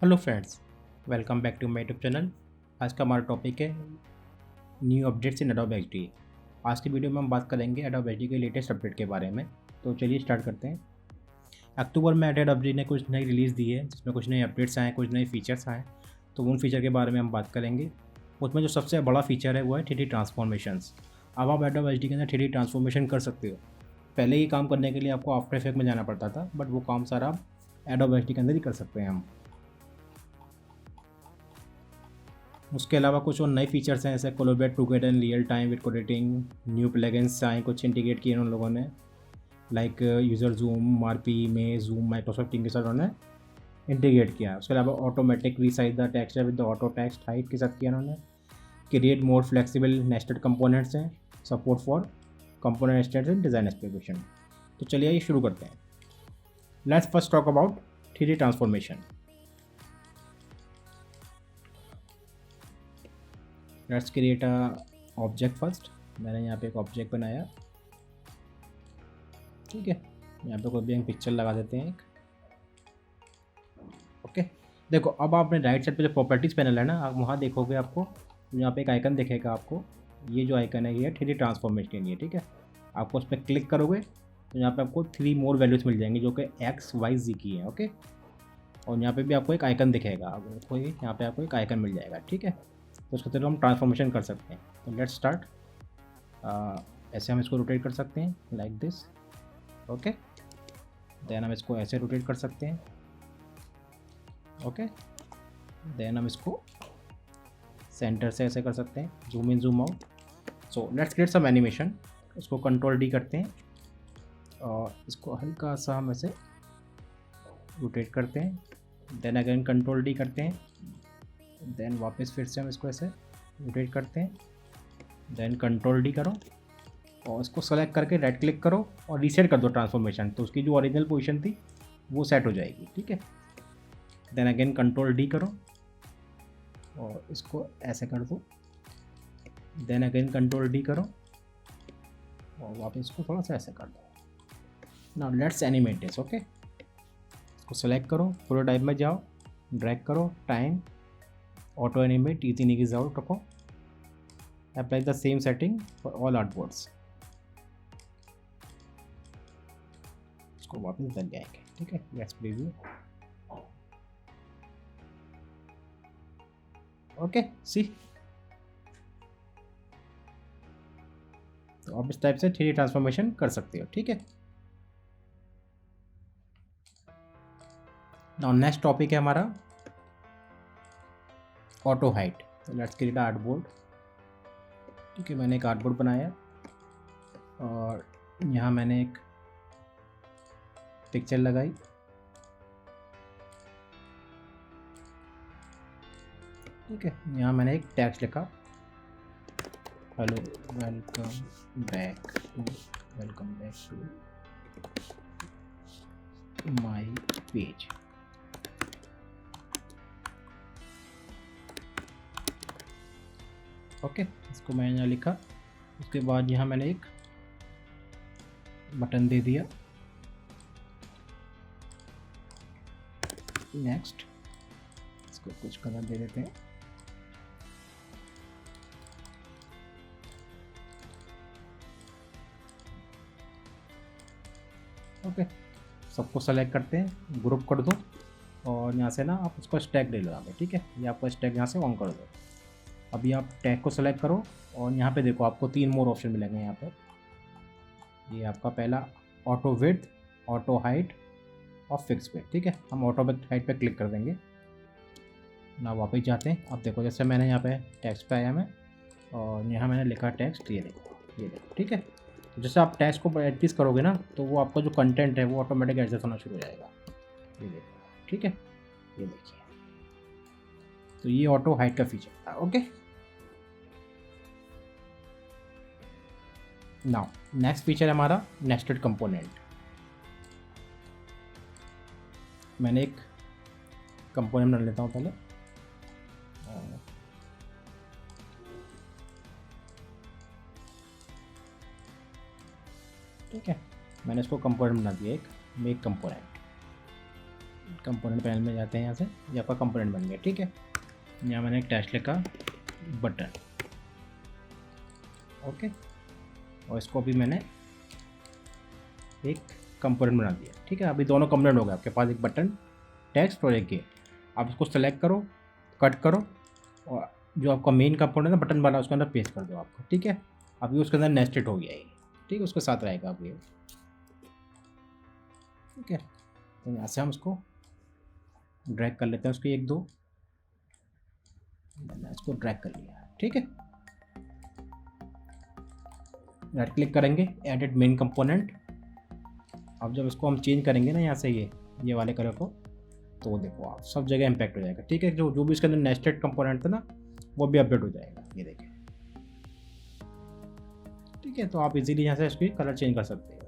Hello friends, welcome back to my YouTube channel. आज का हमारा टॉपिक है new updates in Adobe HD. आज की वीडियो में हम बात करेंगे एडोब एचडी के लेटेस्ट अपडेट के बारे में। तो चलिए स्टार्ट करते हैं। अक्टूबर में एडोब एचडी ने कुछ नई रिलीज़ दी है, जिसमें कुछ नए अपडेट्स आए, कुछ नए फीचर्स आए। तो उन फीचर के बारे में हम बात करेंगे। उसमें जो सबसे बड़ा फीचर है वो है 3D ट्रांसफॉर्मेशंस। अब आप एडोब एचडी के अंदर 3D ट्रांसफॉर्मेशन कर सकते हो। पहले ये काम करने के लिए आपको आफ्टर इफेक्ट में जाना पड़ता था, बट वो काम सारा आप एडोब एचडी के अंदर ही कर सकते हैं हम। उसके अलावा कुछ और नए फीचर्स हैं, जैसे collaborate together in real time with coediting. New plugins आए, कुछ इंटीग्रेट किए उन लोगों ने, लाइक यूज़र जूम, आरपी में जूम, माइक्रोसॉफ्ट टीम के साथ उन्होंने इंटीग्रेट किया। उसके अलावा automatic resize the texture with the auto text height के साथ किया उन्होंने। Create more flexible nested components हैं, support for component nested and design specification. तो चलिए ये शुरू करते हैं। Let's first talk about 3D transformation. Let's create a object first. मैंने यहाँ पे एक ऑब्जेक्ट बनाया, ठीक है। यहाँ पे कोई भी हम पिक्चर लगा देते हैं एक। ओके, देखो अब आपने राइट साइड पे जो प्रॉपर्टीज़ पैनल है ना, आप वहाँ देखोगे, आपको यहाँ पे एक आइकन दिखेगा। आपको ये जो आइकन है ये 3D ट्रांसफॉर्मेशन के लिए, ठीक है। आपको उस पर क्लिक करोगे तो यहाँ पे आपको 3 मोर वैल्यूज़ मिल जाएंगी, जो कि एक्स वाई जी की है। ओके, और यहाँ पे भी आपको एक आइकन दिखेगा, आपको यहाँ पे आपको एक आइकन मिल जाएगा, ठीक है। तो उसके थ्रू हम ट्रांसफॉर्मेशन कर सकते हैं। तो लेट्स स्टार्ट। ऐसे हम इसको रोटेट कर सकते हैं, लाइक दिस। ओके, देन हम इसको ऐसे रोटेट कर सकते हैं। ओके, देन हम इसको सेंटर से ऐसे कर सकते हैं, zoom in zoom out. So let's create some animation. इसको कंट्रोल डी करते हैं और इसको हल्का सा हम ऐसे रोटेट करते हैं। देन अगेन कंट्रोल डी करते हैं। देन वापस फिर से हम इसको ऐसे रोटेट करते हैं। देन कंट्रोल डी करो और इसको सेलेक्ट करके राइट क्लिक करो और रीसेट कर दो ट्रांसफॉर्मेशन, तो उसकी जो ओरिजिनल पोजीशन थी वो सेट हो जाएगी, ठीक है। देन अगेन कंट्रोल डी करो और इसको ऐसे कर दो। देन अगेन कंट्रोल डी करो और वापस इसको थोड़ा सा ऐसे कर दो। Now let's animate this. Okay, इसको सेलेक्ट करो, प्रोटोटाइप में जाओ, ड्रैग करो, time, auto animate, ease in ease out रखो। Apply the same setting for all artboards. इसको वापस लग जाएंगे, ठीक है। Let's preview. Okay, see. तो आप इस टाइप से 3D ट्रांसफॉर्मेशन कर सकते हो, ठीक है। नाउ नेक्स्ट टॉपिक है हमारा ऑटो हाइट। तो लेट्स क्रिएट आर्टबोर्ड, ठीक है। मैंने एक आर्टबोर्ड बनाया और यहाँ मैंने एक पिक्चर लगाई, ठीक है। यहाँ मैंने एक टेक्स्ट लिखा, hello welcome back to my page. Okay, इसको मैंने यहाँ लिखा। उसके बाद यहाँ मैंने एक बटन दे दिया, नेक्स्ट। इसको कुछ कलर दे देते हैं। ओके, सबको सेलेक्ट करते हैं, ग्रुप कर दो और यहाँ से ना आप उसको स्टैक ले लो आगे, ठीक है। ये आपको स्टैक यहाँ से ऑन कर दो। अभी आप टैग को सेलेक्ट करो और यहाँ पे देखो आपको 3 मोर ऑप्शन मिलेंगे यहाँ पर। ये आपका पहला ऑटो विड्थ, ऑटो हाइट और फिक्स पे, ठीक है। हम ऑटो हाइट पे क्लिक कर देंगे ना। वापस जाते हैं। अब देखो, जैसे मैंने यहाँ पे टेक्स्ट पे आया मैं और यहाँ मैंने लिखा टेक्स्ट, ये देखो, ठीक है। तो जैसे आप टेक्स्ट को एडजस्ट करोगे ना, तो वो आपका जो कंटेंट है वो ऑटोमेटिक एडजस्ट होना शुरू हो जाएगा, ये देखो, ठीक है। ये देखिए, तो ये ऑटो हाइट का फीचर था। ओके, नाउ नेक्स्ट फीचर है हमारा नेस्टेड कंपोनेंट। मैंने एक कंपोनेंट बना लेता हूँ पहले। ठीक है, मैंने इसको कंपोनेंट बना दिया, एक मेक कंपोनेंट, कंपोनेंट पैनल में जाते हैं, यहाँ से ये आपका कंपोनेंट बन गया। ठीक है, यहाँ मैंने एक टेक्स्ट लिखा बटन, ओके, और इसको भी मैंने एक कंपोनेंट बना दिया। ठीक है, अभी दोनों कंपोनेंट हो गए आपके पास, एक बटन टेक्स्ट और एक ये। आप इसको सेलेक्ट करो, कट करो, और जो आपका मेन कंपोनेंट है बटन वाला उसके अंदर पेस्ट कर दो आपको। ठीक है, अभी उसके अंदर नेस्टेड हो गया ये। ठीक है, उसके साथ रहेगा अब ये। ठीक है, तो यहाँ से हम उसको ड्रैग कर लेते हैं, उसको 1 2 मैंने इसको ड्रैग कर लिया। ठीक है, राइट क्लिक करेंगे, एडिट मेन कंपोनेंट। अब जब इसको हम चेंज करेंगे ना यहाँ से ये वाले कलर को, तो देखो आप सब जगह इम्पैक्ट हो जाएगा। ठीक है, जो भी इसके अंदर नेस्टेड कंपोनेंट था ना वो भी अपडेट हो जाएगा, ये देखिए। ठीक है, तो आप इजीली यहाँ से इसकी कलर चेंज कर सकते हो।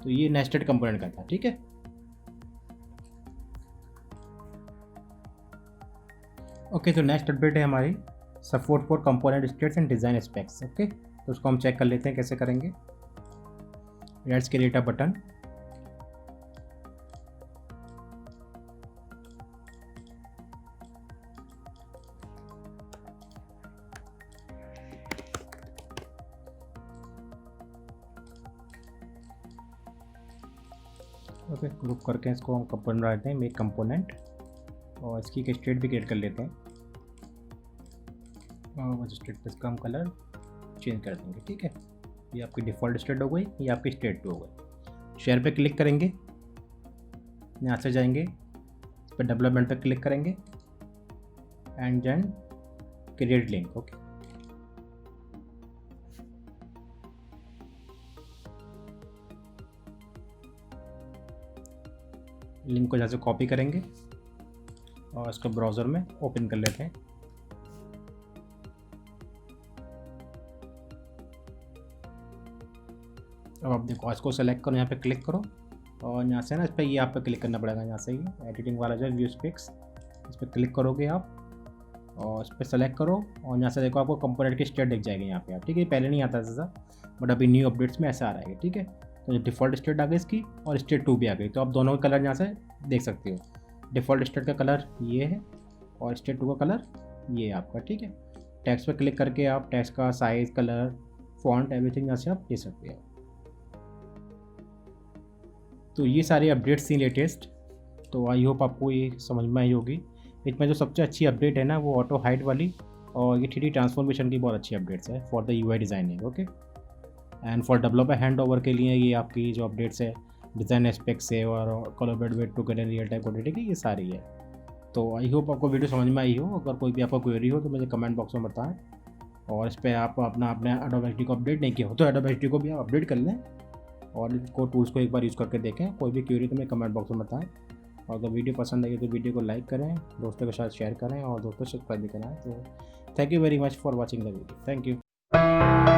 तो ये नेस्टेड कंपोनेंट का था। ठीक है, ओके, तो नेक्स्ट अपडेट है हमारी support for component states and design specs. Okay, तो उसको हम चेक कर लेते हैं कैसे करेंगे। Let's create a button, okay, group करके इसको हम कंपोनेंट बनाते हैं, मेक कंपोनेंट, और इसकी एक स्टेट भी क्रिएट कर लेते हैं, और बस स्टेट पे इसका हम कलर चेंज कर देंगे। ठीक है, ये आपकी डिफ़ॉल्ट स्टेट हो गई, ये आपकी स्टेट पे हो गई। शेयर पे क्लिक करेंगे, यहाँ से जाएंगे, इस पर डेवलपमेंट पे क्लिक करेंगे and then create link. Okay, link को जैसे कॉपी करेंगे और इसको ब्राउज़र में ओपन कर लेते हैं। अब आप देखो, इसको सेलेक्ट करो, यहाँ पे क्लिक करो, और यहाँ से ना इस पर ये आप पे क्लिक करना पड़ेगा। यहाँ से ये एडिटिंग वाला जो व्यू स्पेक्स, इस पर क्लिक करोगे आप और इस पर सेलेक्ट करो, और यहाँ से देखो आपको कंपोनेंट की स्टेट दिख जाएगी यहाँ पे आप। ठीक है, पहले नहीं आता ऐसा, बट अभी न्यू अपडेट्स में ऐसा आ रहा है। ठीक है, तो डिफ़ॉल्ट स्टेट आ गई इसकी और स्टेट 2 भी आ गई। तो आप दोनों कलर यहाँ से देख सकते हो, डिफ़ॉल्ट स्टेट का कलर ये है और स्टेट 2 का कलर ये है आपका। ठीक है, टेक्स्ट पे क्लिक करके आप टेक्स्ट का साइज़, कलर, फॉन्ट, एवरीथिंग यहाँ से आप दे सकते हो। तो ये सारी अपडेट्स थी लेटेस्ट, तो आई होप आपको ये समझ में आई होगी। इसमें जो सबसे अच्छी अपडेट है ना वो ऑटो हाइड वाली, और ये 3D ट्रांसफॉर्मेशन की बहुत अच्छी अपडेट्स है for the UI designing. Okay, and for developer hand over के लिए ये आपकी जो अपडेट्स है डिज़ाइन एस्पेक्ट्स है और collaborate with together real time coding की, ये सारी है। तो आई होप आपको वीडियो समझ में आई हो। अगर कोई भी आपका क्वेरी हो तो मुझे कमेंट बॉक्स में बताएं, और इस पर आप अपने एडोब XD को अपडेट नहीं किया हो तो एडोब XD को भी आप अपडेट कर लें और इनको टूल्स को एक बार यूज़ करके देखें। कोई भी क्वेरी तो मैं कमेंट बॉक्स में बताएं, और अगर वीडियो पसंद आई तो वीडियो को लाइक करें, दोस्तों के साथ शेयर करें और दोस्तों से सब्सक्राइब भी कराएं। तो thank you very much for watching the video. Thank you.